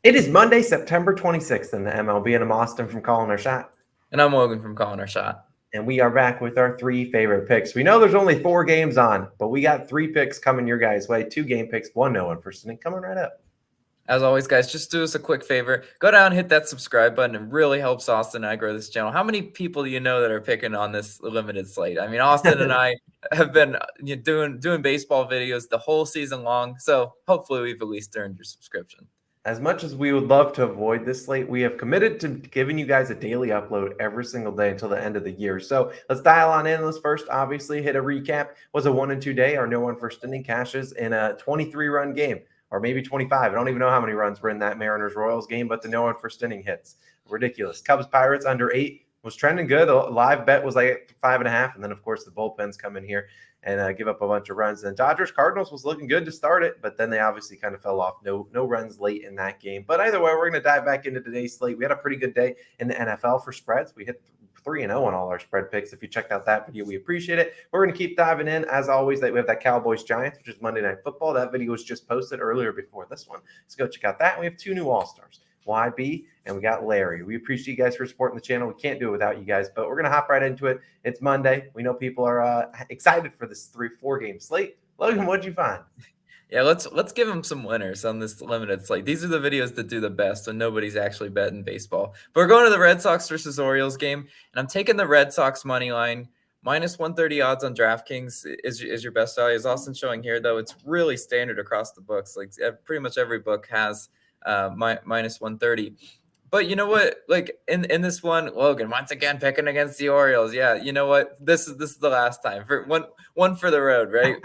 It is Monday, September 26th in the MLB, and I'm Austin from Calling Our Shot. And I'm Logan from Calling Our Shot. And we are back with our three favorite picks. We know there's only 4 games on, but we got 3 picks coming your guys' way. 2 game picks, 1 no-one first inning coming right up. As always, guys, just do us a quick favor. Go down and hit that subscribe button. It really helps Austin and I grow this channel. How many people do you know that are picking on this limited slate? I mean, Austin and I have been doing baseball videos the whole season long, so hopefully we've at least earned your subscription. As much as we would love to avoid this slate, we have committed to giving you guys a daily upload every single day until the end of the year. So let's dial on in. Let's first obviously hit a recap. Was a 1-2 day. Our no-one first inning cashes in a 23-run game, or maybe 25. I don't even know how many runs were in that Mariners-Royals game, but the no-one first inning hits. Ridiculous. Cubs-Pirates under 8 was trending good. The live bet was like 5.5, and then, of course, the bullpens come in here and give up a bunch of runs. And Dodgers Cardinals was looking good to start it, but then they obviously kind of fell off. No runs late in that game. But either way, we're going to dive back into today's slate. We had a pretty good day in the NFL for spreads. We hit 3-0 on all our spread picks. If you checked out that video, we appreciate it. We're going to keep diving in. As always, we have that Cowboys Giants, which is Monday Night Football. That video was just posted earlier before this one. So go check out that. And we have 2 new All-Stars. YB, and we got Larry. We appreciate you guys for supporting the channel. We can't do it without you guys, but we're going to hop right into it. It's Monday. We know people are excited for this 3-4 game slate. Logan, what'd you find? Yeah, let's give them some winners on this limited slate. These are the videos that do the best when nobody's actually betting baseball. But we're going to the Red Sox versus Orioles game, and I'm taking the Red Sox money line. Minus 130 odds on DraftKings is your best value. As Austin's showing here, though, it's really standard across the books. Like pretty much every book has minus 130. But you know what? Like in this one, Logan once again picking against the Orioles. Yeah, you know what? This is the last time for one for the road, right?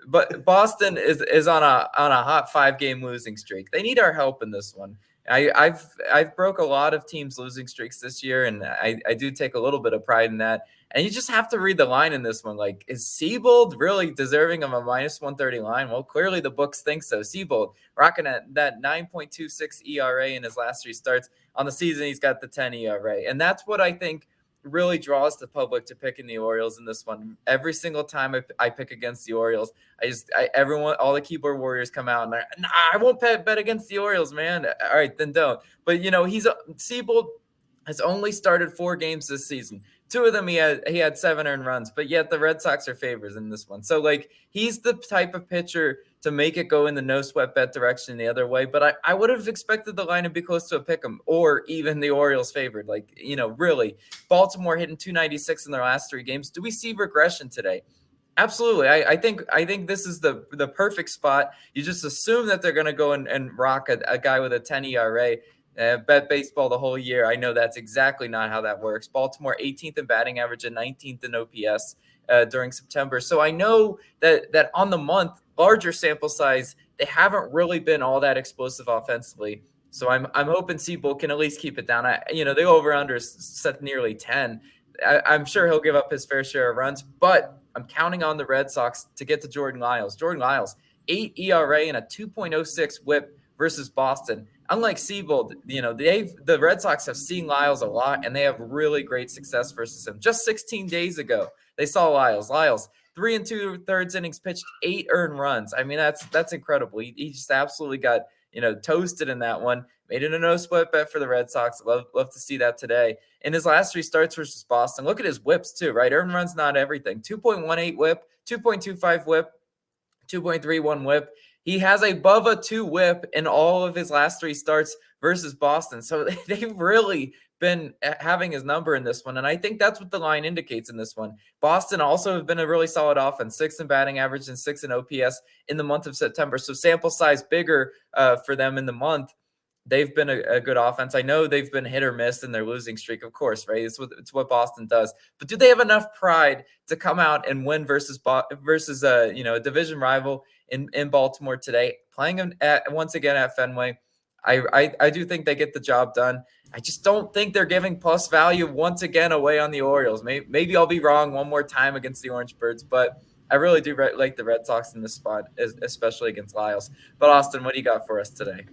But Boston is on a hot 5-game losing streak. They need our help in this one. I've broke a lot of teams' losing streaks this year, and I do take a little bit of pride in that. And you just have to read the line in this one. Like, is Seabold really deserving of a minus 130 line? Well, clearly the books think so. Seabold rocking at that 9.26 ERA in his last 3 starts. On the season, he's got the 10 ERA. And that's what I think really draws the public to picking the Orioles in this one. Every single time I pick against the Orioles, all the keyboard warriors come out and they're, nah, I won't bet against the Orioles, man. All right, then don't. But, Seabold has only started 4 games this season. 2 of them he had 7 earned runs, but yet the Red Sox are favorites in this one. So like he's the type of pitcher to make it go in the no sweat bet direction the other way. But I would have expected the line to be close to a pick 'em or even the Orioles favored. Like, really Baltimore hitting 296 in their last 3 games. Do we see regression today? Absolutely. I think this is the perfect spot. You just assume that they're going to go and rock a guy with a 10 ERA. Bet baseball the whole year. I know that's exactly not how that works. Baltimore 18th in batting average and 19th in OPS during September. So I know that on the month, larger sample size, they haven't really been all that explosive offensively. So I'm hoping Seabold can at least keep it down. The over/under is set nearly 10. I'm sure he'll give up his fair share of runs, but I'm counting on the Red Sox to get to Jordan Lyles. Jordan Lyles, 8 ERA and a 2.06 WHIP versus Boston. Unlike Seabold, the Red Sox have seen Lyles a lot, and they have really great success versus him. Just 16 days ago, they saw Lyles. Lyles, 3 2/3 innings pitched, 8 earned runs. I mean, that's incredible. He just absolutely got toasted in that one. Made it a no split bet for the Red Sox. Love to see that today. In his last 3 starts versus Boston, look at his whips too, right? Earned runs, not everything. 2.18 whip, 2.25 whip, 2.31 whip. He has above a 2 whip in all of his last 3 starts versus Boston. So they've really been having his number in this one. And I think that's what the line indicates in this one. Boston also have been a really solid offense, 6th in batting average and 6th in OPS in the month of September. So sample size bigger for them in the month. They've been a good offense. I know they've been hit or miss in their losing streak, of course, right? It's what Boston does. But do they have enough pride to come out and win versus a division rival in Baltimore today, playing them once again at Fenway? I do think they get the job done. I just don't think they're giving plus value once again away on the Orioles. Maybe I'll be wrong one more time against the Orange Birds, but I really do like the Red Sox in this spot, especially against Lyles. But Austin, what do you got for us today?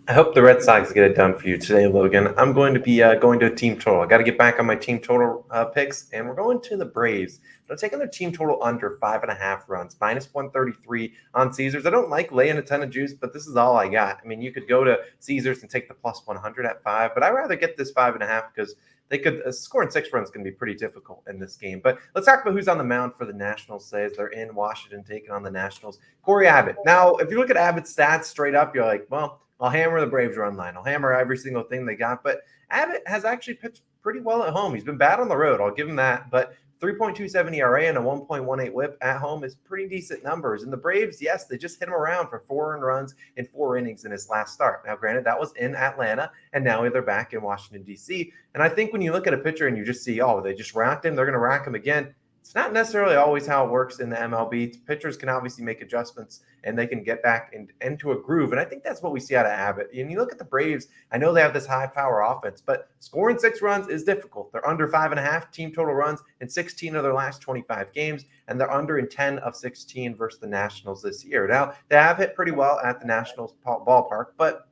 I hope the Red Sox get it done for you today, Logan. I'm going to be going to a team total. I got to get back on my team total picks, and we're going to the Braves. I'm taking their team total under 5.5 runs, minus 133 on Caesars. I don't like laying a ton of juice, but this is all I got. I mean, you could go to Caesars and take the plus 100 at 5, but I'd rather get this 5.5 because they could scoring 6 runs can be pretty difficult in this game. But let's talk about who's on the mound for the Nationals today as they're in Washington taking on the Nationals. Corey Abbott. Now, if you look at Abbott's stats straight up, you're like, well, I'll hammer the Braves run line. I'll hammer every single thing they got. But Abbott has actually pitched pretty well at home. He's been bad on the road. I'll give him that. But 3.27 ERA and a 1.18 whip at home is pretty decent numbers. And the Braves, yes, they just hit him around for 4 earned runs in 4 innings in his last start. Now, granted, that was in Atlanta, and now they're back in Washington, D.C. And I think when you look at a pitcher and you just see, oh, they just racked him, they're going to rack him again. It's not necessarily always how it works in the MLB. Pitchers can obviously make adjustments and they can get back into a groove. And I think that's what we see out of Abbott. And you look at the Braves, I know they have this high power offense, but scoring 6 runs is difficult. They're under 5.5 team total runs in 16 of their last 25 games, and they're under in 10 of 16 versus the Nationals this year. Now, they have hit pretty well at the Nationals ballpark, but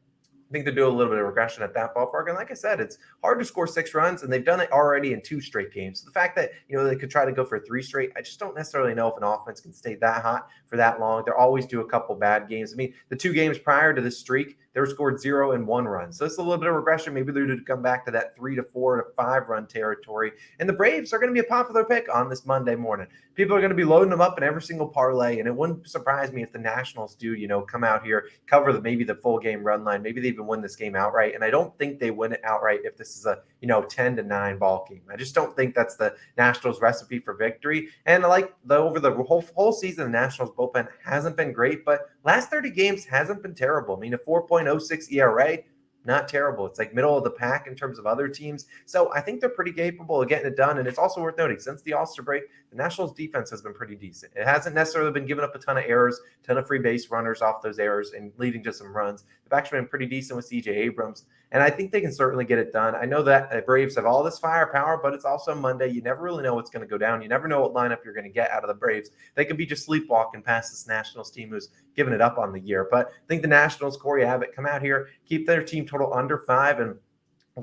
I think they do a little bit of regression at that ballpark. And like I said, it's hard to score 6 runs, and they've done it already in 2 straight games. So the fact that, they could try to go for 3 straight, I just don't necessarily know if an offense can stay that hot for that long. They're always do a couple bad games. I mean, the 2 games prior to this streak, they were scored 0 and 1 run. So it's a little bit of regression. Maybe they're to come back to that 3 to 4 to 5 run territory. And the Braves are going to be a popular pick on this Monday morning. People are going to be loading them up in every single parlay. And it wouldn't surprise me if the Nationals do, come out here, cover maybe the full game run line. Maybe they even win this game outright. And I don't think they win it outright if this is a, 10-9 ball game. I just don't think that's the Nationals recipe for victory. And over the whole season, the Nationals bullpen hasn't been great, but last 30 games hasn't been terrible. I mean, a 4.06 ERA, not terrible. It's like middle of the pack in terms of other teams. So I think they're pretty capable of getting it done. And it's also worth noting, since the All-Star break, the Nationals defense has been pretty decent. It hasn't necessarily been giving up a ton of errors, ton of free base runners off those errors and leading to some runs. They've actually been pretty decent with CJ Abrams. And I think they can certainly get it done. I know that the Braves have all this firepower, but it's also Monday. You never really know what's going to go down. You never know what lineup you're going to get out of the Braves. They could be just sleepwalking past this Nationals team who's giving it up on the year. But I think the Nationals, Corey Abbott, come out here, keep their team total under 5, and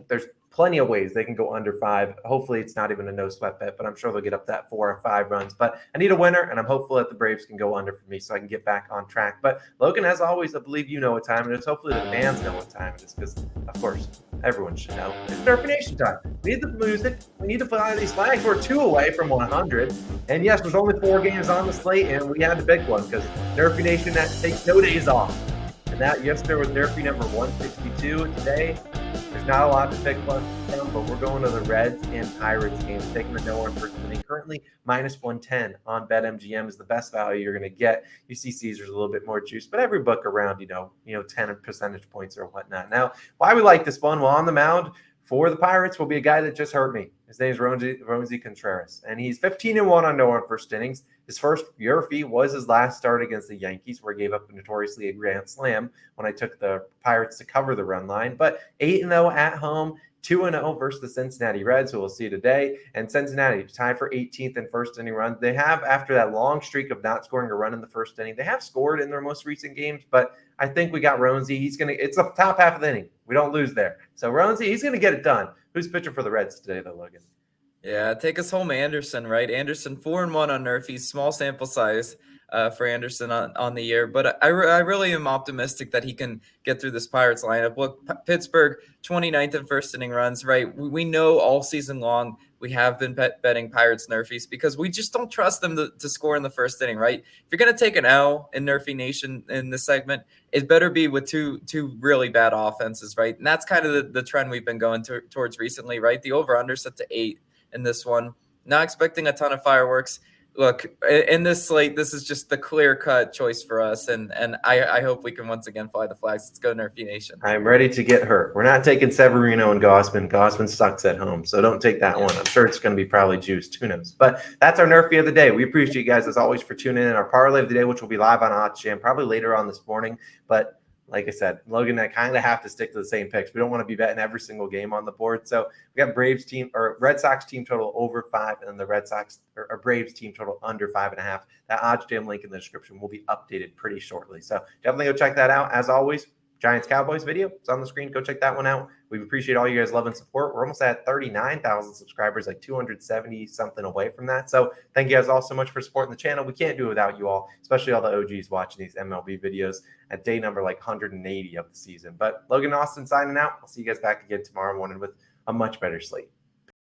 there's plenty of ways they can go under 5. Hopefully it's not even a no sweat bet, but I'm sure they'll get up that 4 or 5 runs. But I need a winner, and I'm hopeful that the Braves can go under for me so I can get back on track. But Logan, as always, I believe you know what time it is. Hopefully the fans know what time it is, because of course everyone should know. It's Derpy Nation time. We need the music. We need to fly these flags. We're 2 away from 100. And yes, there's only 4 games on the slate, and we had the big one because Derpy Nation that takes no days off. And that yesterday was Derpy number 162. Today, there's not a lot to pick from, but we're going to the Reds and Pirates game, taking the no run first inning. Currently, minus 110 on BetMGM is the best value you're going to get. You see Caesars a little bit more juice, but every book around, 10 percentage points or whatnot. Now, why we like this one? Well, on the mound for the Pirates will be a guy that just hurt me. His name is Roansy Contreras, and he's 15-1 on no run first innings. His first Yurfie was his last start against the Yankees, where he gave up notoriously a grand slam when I took the Pirates to cover the run line. But 8-0 at home, 2-0 versus the Cincinnati Reds, who we'll see today. And Cincinnati tied for 18th in first inning run. They have, after that long streak of not scoring a run in the first inning, they have scored in their most recent games. But I think we got Roansy. It's the top half of the inning. We don't lose there. So Roansy, he's going to get it done. Who's pitching for the Reds today, though, Logan? Yeah, take us home, Anderson, right? Anderson 4-1 on Nerfies, small sample size for Anderson on the year. But I really am optimistic that he can get through this Pirates lineup. Look, Pittsburgh, 29th in first inning runs, right? We know all season long we have been betting Pirates Nerfies because we just don't trust them to score in the first inning, right? If you're going to take an L in Nerfie Nation in this segment, it better be with two really bad offenses, right? And that's kind of the trend we've been going towards recently, right? The over-under set to 8 in this one. Not expecting a ton of fireworks. Look, in this slate, this is just the clear-cut choice for us, and I hope we can once again fly the flags. Let's go Nerfy Nation. I'm ready to get hurt. We're not taking Severino and Gossman. Gossman sucks at home, so don't take that one. I'm sure it's going to be probably juiced. Who knows? But that's our Nerfy of the day. We appreciate you guys, as always, for tuning in. Our parlay of the day, which will be live on OddsJam probably later on this morning, but like I said, Logan and I kind of have to stick to the same picks. We don't want to be betting every single game on the board. So we got Red Sox team total over 5, and then the Braves team total under 5.5. That OddsJam link in the description will be updated pretty shortly. So definitely go check that out. As always, Giants Cowboys video. It's on the screen. Go check that one out. We appreciate all you guys' love and support. We're almost at 39,000 subscribers, like 270 something away from that. So thank you guys all so much for supporting the channel. We can't do it without you all, especially all the OGs watching these MLB videos at day number like 180 of the season. But Logan Austin signing out. I'll see you guys back again tomorrow morning with a much better slate.